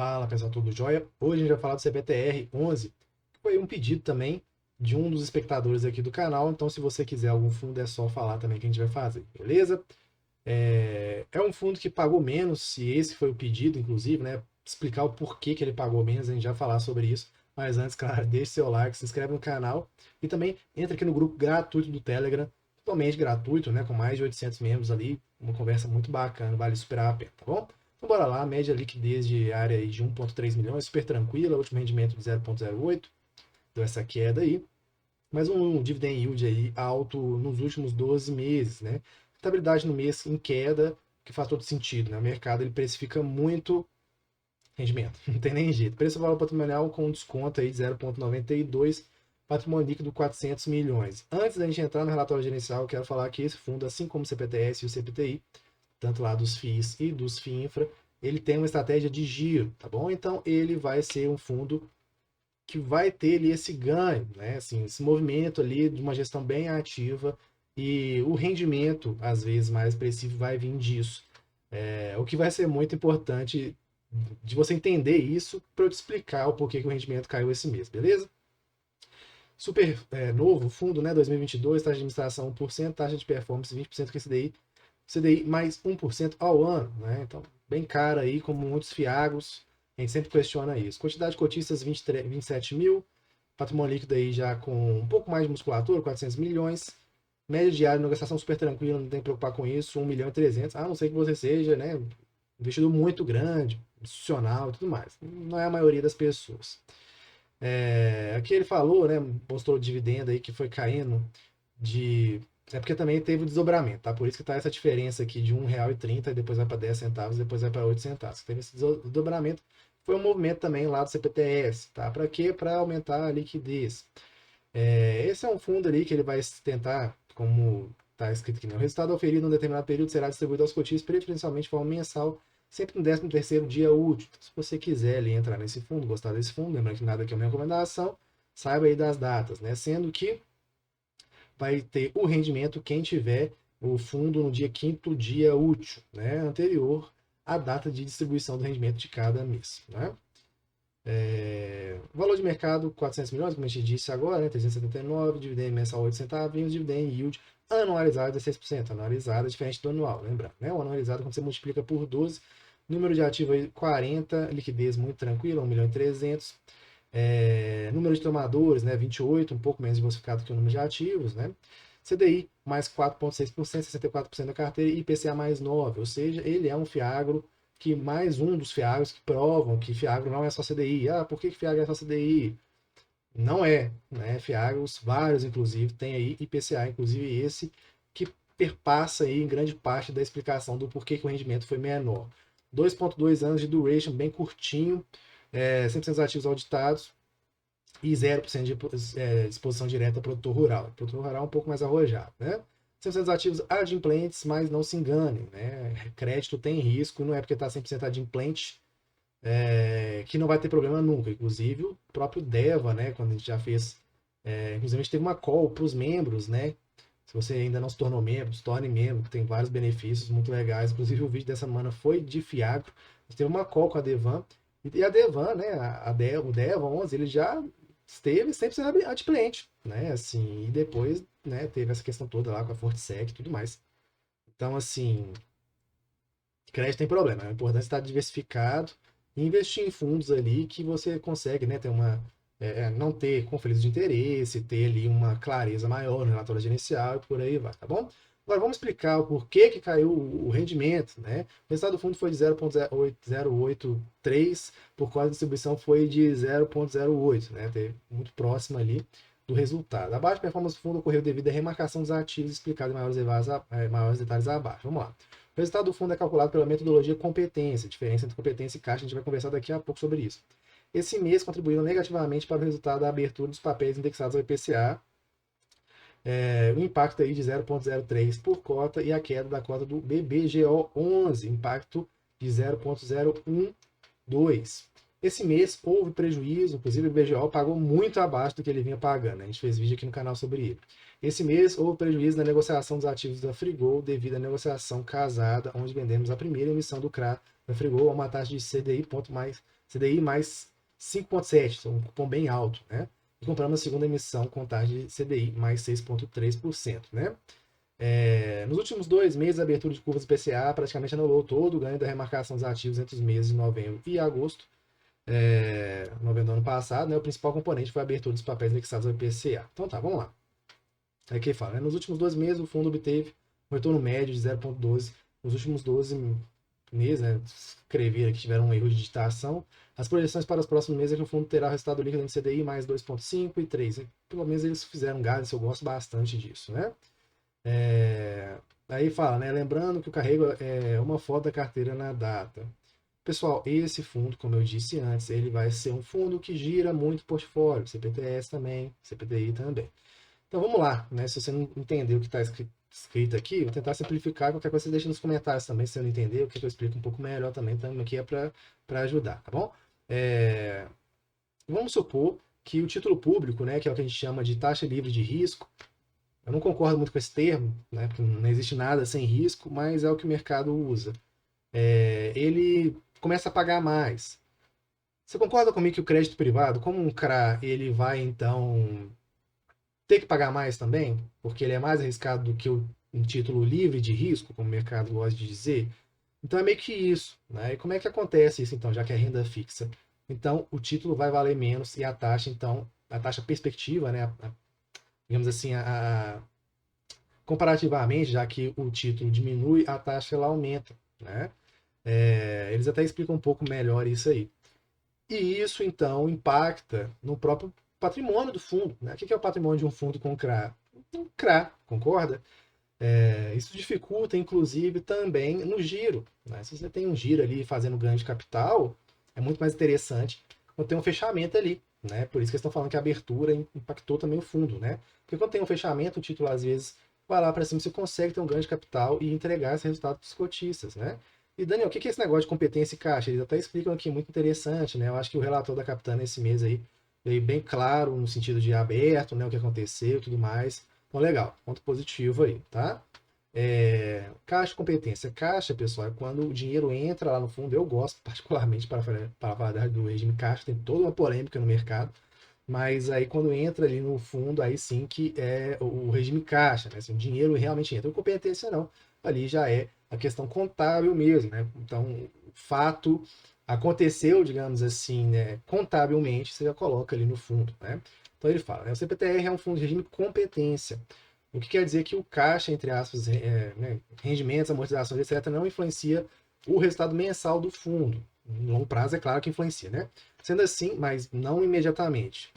Fala pessoal, tudo jóia? Hoje a gente vai falar do CPTR 11, que foi um pedido também de um dos espectadores aqui do canal, então se você quiser algum fundo é só falar também que a gente vai fazer, beleza? É um fundo que pagou menos, se esse foi o pedido, inclusive, né? Explicar o porquê que ele pagou menos, a gente já vai falar sobre isso. Mas antes, claro, deixe seu like, se inscreve no canal e também entra aqui no grupo gratuito do Telegram, totalmente gratuito, né? Com mais de 800 membros ali, uma conversa muito bacana, vale super a pena, tá bom? Então bora lá, média liquidez diária aí de 1,3 milhões, super tranquila, último rendimento de 0,08, deu essa queda aí, mas um dividend yield aí alto nos últimos 12 meses, né? Estabilidade no mês em queda, que faz todo sentido, né? O mercado ele precifica muito rendimento, não tem nem jeito. Preço valor patrimonial com desconto aí de 0,92, patrimônio líquido 400 milhões. Antes da gente entrar no relatório gerencial, eu quero falar que esse fundo, assim como o CPTS e o CPTI, tanto lá dos FIIs e dos FIINFRA, ele tem uma estratégia de giro, tá bom? Então ele vai ser um fundo que vai ter ali esse ganho, né? Assim, esse movimento ali de uma gestão bem ativa e o rendimento, às vezes, mais expressivo vai vir disso. O que vai ser muito importante de você entender isso para eu te explicar o porquê que o rendimento caiu esse mês, beleza? Super novo, fundo, né? 2022, taxa de administração 1%, taxa de performance 20% com CDI mais 1% ao ano, né? Então, bem caro aí, como muitos fiagros, a gente sempre questiona isso. Quantidade de cotistas 27 mil, patrimônio líquido aí já com um pouco mais de musculatura, 400 milhões. Média diária, negociação super tranquila, não tem que preocupar com isso, 1 milhão e 300, a não ser que você seja, né, investidor muito grande, institucional e tudo mais. Não é a maioria das pessoas. Aqui ele falou, né, mostrou o dividendo aí que foi caindo de. É porque também teve o desdobramento, tá? Por isso que tá essa diferença aqui de R$ 1,30 e depois vai para 10 centavos, depois vai para 8 centavos. Teve esse desdobramento. Foi um movimento também lá do CPTS, tá? Para quê? Para aumentar a liquidez. Esse é um fundo ali que ele vai tentar, como está escrito aqui, né? O resultado oferido em um determinado período será distribuído aos cotistas preferencialmente de forma mensal, sempre no 13º dia útil. Então, se você quiser ali entrar nesse fundo, gostar desse fundo, lembrando que nada aqui é uma recomendação, saiba aí das datas, né? Sendo que vai ter o rendimento quem tiver o fundo no dia 5º dia útil, né? Anterior à data de distribuição do rendimento de cada mês, né? Valor de mercado 400 milhões, como a gente disse agora, né? 379, dividendo mensal 8 centavos, dividend yield anualizado é 6%, anualizado é diferente do anual, lembrando, né? O anualizado quando você multiplica por 12, número de ativos aí 40, liquidez muito tranquila, 1 milhão e 300, número de tomadores, né? 28, um pouco menos diversificado que o número de ativos, né? CDI mais 4,6%, 64% da carteira e IPCA mais 9%, ou seja, ele é um fiagro que mais um dos fiagros que provam que fiagro não é só CDI. Ah, por que fiagro é só CDI? Não é, né? Fiagros, vários inclusive, tem aí IPCA, inclusive esse, que perpassa aí em grande parte da explicação do porquê que o rendimento foi menor. 2,2 anos de duration, bem curtinho, 100% dos ativos auditados e 0% de exposição direta ao produtor rural. O produtor rural é um pouco mais arrojado, né? 100% dos ativos adimplentes, mas não se enganem, né? Crédito tem risco, não é porque está 100% adimplente que não vai ter problema nunca. Inclusive o próprio Deva, né? Quando a gente já fez, inclusive a gente teve uma call para os membros, né? Se você ainda não se tornou membro, se torne membro, que tem vários benefícios muito legais. Inclusive o vídeo dessa semana foi de Fiagro. A gente teve uma call com a Devan. E a Devan, né? O Deva 11, ele já esteve sempre sendo adimplente, né? Assim, e depois, né, teve essa questão toda lá com a Fortisec e tudo mais. Então, assim, crédito tem problema. É importante estar diversificado e investir em fundos ali que você consegue, né, ter não ter conflitos de interesse, ter ali uma clareza maior no relatório gerencial e por aí vai, tá bom? Agora vamos explicar o porquê que caiu o rendimento, né? O resultado do fundo foi de 0,083, por causa da distribuição foi de 0,08, né? Teve muito próximo ali do resultado. A baixa performance do fundo ocorreu devido à remarcação dos ativos explicado em maiores detalhes abaixo. Vamos lá. O resultado do fundo é calculado pela metodologia competência, diferença entre competência e caixa, a gente vai conversar daqui a pouco sobre isso. Esse mês contribuiu negativamente para o resultado da abertura dos papéis indexados ao IPCA, o impacto aí de 0,03 por cota e a queda da cota do BBGO11, impacto de 0,012. Esse mês houve prejuízo, inclusive o IBGE pagou muito abaixo do que ele vinha pagando, né? A gente fez vídeo aqui no canal sobre ele. Esse mês houve prejuízo na negociação dos ativos da Frigol devido à negociação casada, onde vendemos a primeira emissão do CRA da Frigol a uma taxa de CDI mais 5,7, um cupom bem alto, né? E compramos a segunda emissão com taxa de CDI mais 6,3%, né? Nos últimos 2 meses, a abertura de curvas IPCA praticamente anulou todo o ganho da remarcação dos ativos entre os meses de novembro e agosto, novembro do ano passado, né? O principal componente foi a abertura dos papéis indexados ao IPCA. Então tá, vamos lá. Aqui fala, né? Nos últimos 2 meses, o fundo obteve um retorno médio de 0,12. Nos últimos 12 meses, né? Escrever aqui, tiveram um erro de digitação. As projeções para os próximos meses é que o fundo terá resultado líquido em CDI mais 2,5 e 3. Pelo menos eles fizeram guidance, eu gosto bastante disso, né? Aí fala, né? Lembrando que o carrego é uma foto da carteira na data. Pessoal, esse fundo, como eu disse antes, ele vai ser um fundo que gira muito portfólio, CPTS também, CPTI também. Então vamos lá, né? Se você não entendeu o que está escrito aqui, vou tentar simplificar. Qualquer coisa você deixa nos comentários também, se você não entender, o que eu explico um pouco melhor também. Então aqui é para ajudar, tá bom? Vamos supor que o título público, né, que é o que a gente chama de taxa livre de risco, eu não concordo muito com esse termo, né, porque não existe nada sem risco, mas é o que o mercado usa. Ele começa a pagar mais. Você concorda comigo que o crédito privado, como um CRA, ele vai então ter que pagar mais também? Porque ele é mais arriscado do que um título livre de risco, como o mercado gosta de dizer? Então é meio que isso, né? E como é que acontece isso então, já que é renda fixa? Então o título vai valer menos e a taxa, então, a taxa perspectiva, né? Digamos assim, comparativamente, já que o título diminui, a taxa ela aumenta, né? Eles até explicam um pouco melhor isso aí. E isso, então, impacta no próprio patrimônio do fundo, né? O que é o patrimônio de um fundo com CRA? Um CRA, concorda? Isso dificulta, inclusive, também no giro, né? Se você tem um giro ali fazendo ganho de capital, é muito mais interessante quando tem um fechamento ali, né? Por isso que eles estão falando que a abertura impactou também o fundo, né? Porque quando tem um fechamento, o título às vezes vai lá para cima, você consegue ter um ganho de capital e entregar esse resultado para os cotistas, né? E Daniel, o que é esse negócio de competência e caixa? Eles até explicam aqui, muito interessante, né? Eu acho que o relator da Capitana esse mês aí veio bem claro no sentido de aberto, né? O que aconteceu e tudo mais. Então, legal, ponto positivo aí, tá? Caixa competência. Caixa, pessoal, é quando o dinheiro entra lá no fundo. Eu gosto particularmente, para falar do regime caixa, tem toda uma polêmica no mercado, mas aí quando entra ali no fundo, aí sim que é o regime caixa, né? Assim, o dinheiro realmente entra. O competência não, ali já é a questão contábil mesmo, né? Então, o fato aconteceu, digamos assim, né, contabilmente, você já coloca ali no fundo, né? Então ele fala, né, o CPTR é um fundo de regime competência. O que quer dizer que o caixa, entre aspas, né, rendimentos, amortizações, etc., não influencia o resultado mensal do fundo. Em longo prazo, é claro que influencia, né? Sendo assim, mas não imediatamente.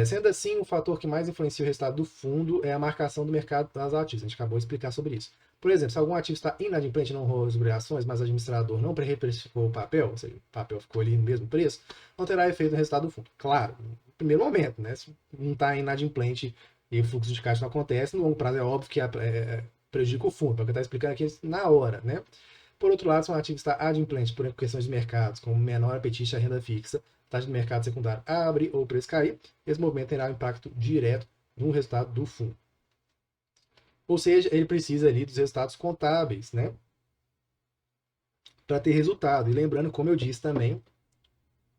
Sendo assim, o fator que mais influencia o resultado do fundo é a marcação do mercado das ativos. A gente acabou de explicar sobre isso. Por exemplo, se algum ativo está inadimplente e não rolou as obrigações, mas o administrador não reprecificou o papel, ou seja, o papel ficou ali no mesmo preço, não terá efeito no resultado do fundo. Claro, no primeiro momento, né? Se não está inadimplente e o fluxo de caixa não acontece, no longo prazo é óbvio que prejudica o fundo, porque está explicando aqui na hora, né? Por outro lado, se um ativo está adimplente por questões de mercados, como menor apetite à renda fixa, a taxa de mercado secundário abre ou o preço cair, esse movimento terá um impacto direto no resultado do fundo. Ou seja, ele precisa ali dos resultados contábeis, né? Para ter resultado. E lembrando, como eu disse também,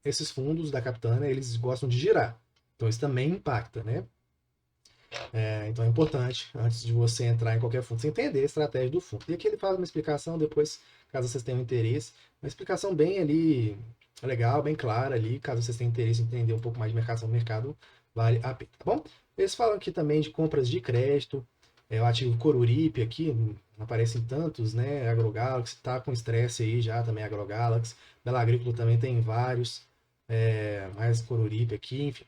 esses fundos da Capitana, eles gostam de girar. Então isso também impacta, né? Então é importante, antes de você entrar em qualquer fundo, você entender a estratégia do fundo. E aqui ele faz uma explicação, depois, caso vocês tenham interesse, uma explicação bem ali, legal, bem clara ali, caso vocês tenham interesse em entender um pouco mais de mercado, vale a pena, tá bom? Eles falam aqui também de compras de crédito, o ativo Coruripe aqui, não aparecem tantos, né? AgroGalaxy tá com estresse aí já, também AgroGalaxy, Bela Agrícola também tem vários, mais Coruripe aqui, enfim.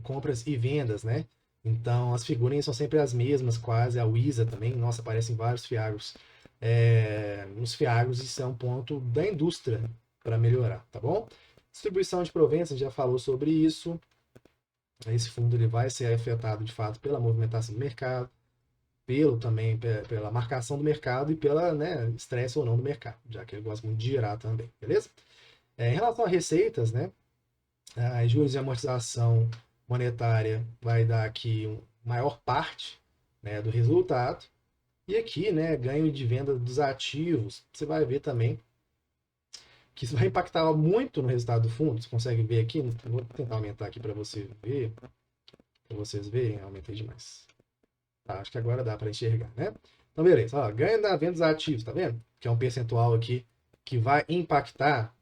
Compras e vendas, né? Então as figurinhas são sempre as mesmas, quase. A Wisa também, nossa, aparecem vários fiagros. Nos fiagros, isso é um ponto da indústria para melhorar, tá bom? Distribuição de proventos, a gente já falou sobre isso. Esse fundo ele vai ser afetado de fato pela movimentação do mercado, também pela marcação do mercado e pela, né, estresse ou não do mercado, já que ele gosta muito de girar também, beleza? Em relação a receitas, né, as juros de amortização monetária vai dar aqui maior parte, né, do resultado. E aqui, né, ganho de venda dos ativos, você vai ver também que isso vai impactar muito no resultado do fundo. Você consegue ver aqui? Vou tentar aumentar aqui para você ver, para vocês verem. Aumentei demais. Tá, acho que agora dá para enxergar, né? Então, beleza. Ó, ganho da venda dos ativos, tá vendo? Que é um percentual aqui que vai impactar.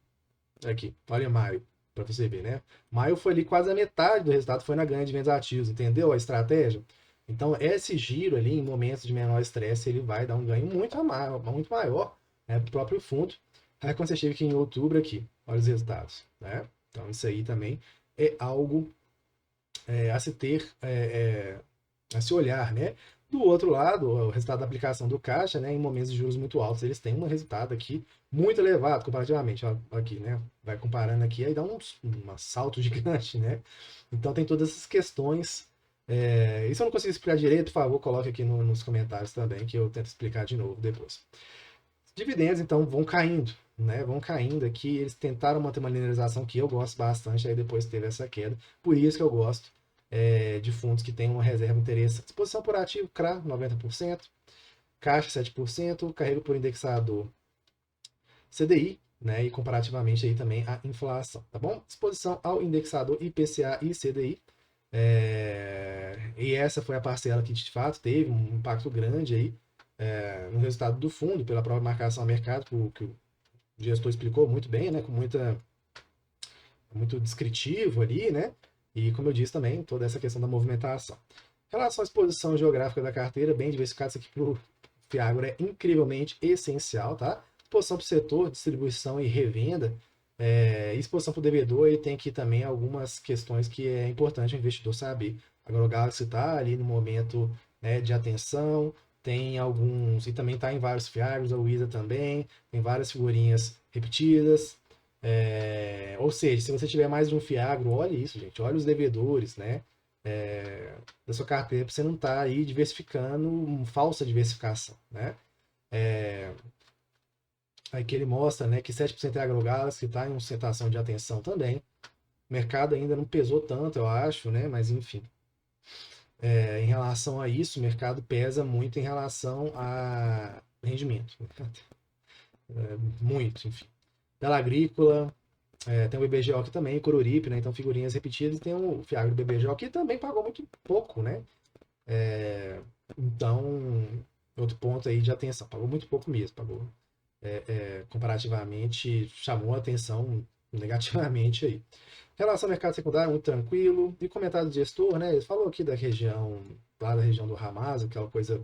Aqui, olha maio, para você ver, né? Maio foi ali quase a metade do resultado foi na ganho de vendas ativos, entendeu a estratégia? Então, esse giro ali, em momentos de menor estresse, ele vai dar um ganho muito maior, né, para o próprio fundo. Aí, quando você chega aqui em outubro, aqui, olha os resultados, né? Então, isso aí também é algo a se ter, a se olhar, né? Do outro lado, o resultado da aplicação do caixa, né, em momentos de juros muito altos, eles têm um resultado aqui muito elevado comparativamente. Ó, aqui, né? Vai comparando aqui, aí dá um salto gigante, né? Então tem todas essas questões. E se eu não conseguir explicar direito, por favor, coloque aqui nos comentários também, que eu tento explicar de novo depois. Dividendos, então, vão caindo, né? Vão caindo aqui. Eles tentaram manter uma linearização que eu gosto bastante, aí depois teve essa queda. Por isso que eu gosto de fundos que têm uma reserva interessante. Exposição por ativo, CRA, 90%, caixa, 7%, carrego por indexador CDI, né? E comparativamente aí também a inflação, tá bom? Exposição ao indexador IPCA e CDI. E essa foi a parcela que de fato teve um impacto grande aí no resultado do fundo, pela própria marcação a mercado, que o gestor explicou muito bem, né? Com muito descritivo ali, né? E como eu disse também, toda essa questão da movimentação. Em relação à exposição geográfica da carteira, bem diversificada, isso aqui para o Fiagro é incrivelmente essencial, tá? Exposição para o setor, distribuição e revenda, exposição para o devedor, e tem aqui também algumas questões que é importante o investidor saber. Agora o Galaxy está ali no momento, né, de atenção, tem alguns, e também está em vários Fiagros, a Wisa também, tem várias figurinhas repetidas. Ou seja, se você tiver mais de um Fiagro, olhe isso, gente, olhe os devedores, né? Da sua carteira, para você não estar aí diversificando, falsa diversificação, né? Aqui ele mostra, né, que 7% é AgroGalaxy, que está em uma situação de atenção também. O mercado ainda não pesou tanto, eu acho, né? Mas enfim. Em relação a isso, o mercado pesa muito em relação a rendimento. Muito, enfim. Bela Agrícola, tem o BBGO aqui também, Coruripe, né? Então figurinhas repetidas. E tem o Fiagro do BBGO que também pagou muito pouco, né? Então, outro ponto aí de atenção, pagou muito pouco mesmo, pagou comparativamente, chamou a atenção negativamente aí. Em relação ao mercado secundário, muito tranquilo. E comentário do gestor, né? Ele falou aqui da região, lá da região do Hamas, aquela coisa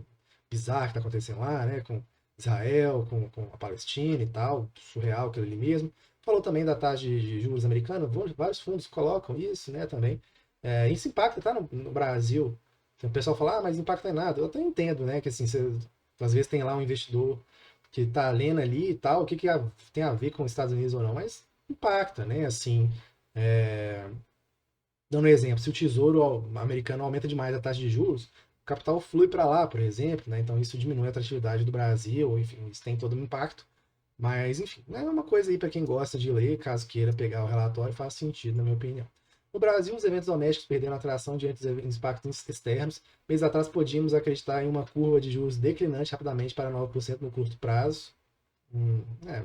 bizarra que está acontecendo lá, né? Com Israel, com a Palestina e tal, surreal aquilo ali mesmo. Falou também da taxa de juros americana, vários fundos colocam isso, né, também. Isso impacta, tá, no Brasil. O pessoal fala, mas impacta em nada. Eu até entendo, né, que assim, você, às vezes tem lá um investidor que está lendo ali e tal, o que tem a ver com os Estados Unidos ou não, mas impacta, né? Assim, dando um exemplo, se o Tesouro americano aumenta demais a taxa de juros, o capital flui para lá, por exemplo, né? Então isso diminui a atratividade do Brasil, enfim, isso tem todo um impacto. Mas, enfim, é uma coisa aí para quem gosta de ler, caso queira pegar o relatório, faz sentido, na minha opinião. No Brasil, os eventos domésticos perderam atração diante dos impactos externos. Mês atrás, podíamos acreditar em uma curva de juros declinante rapidamente para 9% no curto prazo.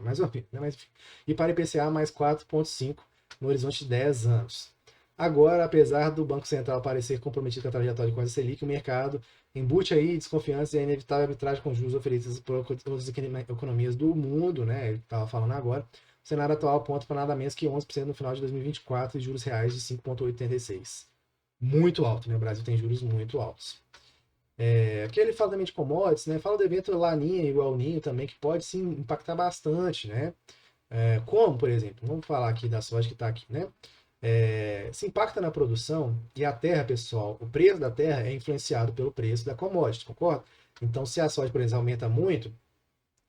Mais ou menos, né? Mas, e para IPCA, mais 4,5% no horizonte de 10 anos. Agora, apesar do Banco Central parecer comprometido com a trajetória de quase Selic, o mercado embute aí desconfiança e a inevitável arbitragem com juros oferecidos por outras economias do mundo, né? Ele estava falando agora. O cenário atual aponta para nada menos que 11% no final de 2024 e juros reais de 5,86%. Muito alto, né? O Brasil tem juros muito altos. Aqui ele fala também de commodities, né? Fala do evento Laninha e o El Niño também, que pode sim impactar bastante, né? Como, por exemplo, vamos falar aqui da soja que está aqui, né? Se impacta na produção e a terra, pessoal, o preço da terra é influenciado pelo preço da commodity, concorda? Então, se a soja, por exemplo, aumenta muito,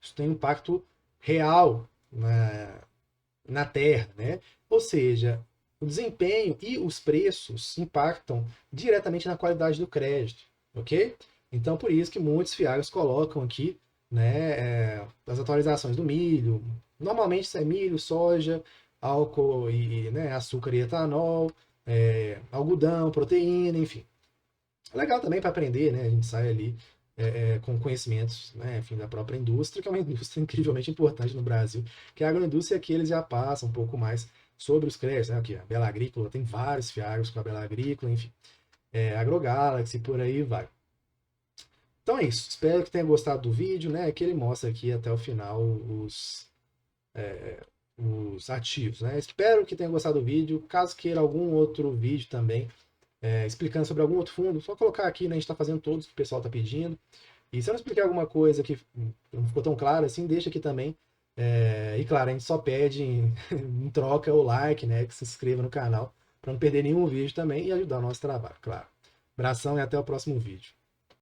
isso tem um impacto real na terra, né? Ou seja, o desempenho e os preços impactam diretamente na qualidade do crédito, ok? Então, por isso que muitos fiagros colocam aqui, né, as atualizações do milho. Normalmente isso é milho, soja, álcool né, açúcar e etanol, algodão, proteína, enfim. Legal também para aprender, né? A gente sai ali com conhecimentos, né, enfim, da própria indústria, que é uma indústria incrivelmente importante no Brasil, que a agroindústria aqui eles já passam um pouco mais sobre os créditos, né? Aqui, a Bela Agrícola tem vários fiagros com a Bela Agrícola, enfim, AgroGalaxy, por aí vai. Então é isso, espero que tenha gostado do vídeo, né? Que ele mostra aqui até o final os ativos, né? Espero que tenha gostado do vídeo. Caso queira algum outro vídeo também, explicando sobre algum outro fundo, só colocar aqui, né? A gente está fazendo todos que o pessoal está pedindo. E se eu não explicar alguma coisa que não ficou tão clara assim, deixa aqui também. E claro, a gente só pede em troca o like, né? Que se inscreva no canal para não perder nenhum vídeo também e ajudar o nosso trabalho, claro. Abração e até o próximo vídeo.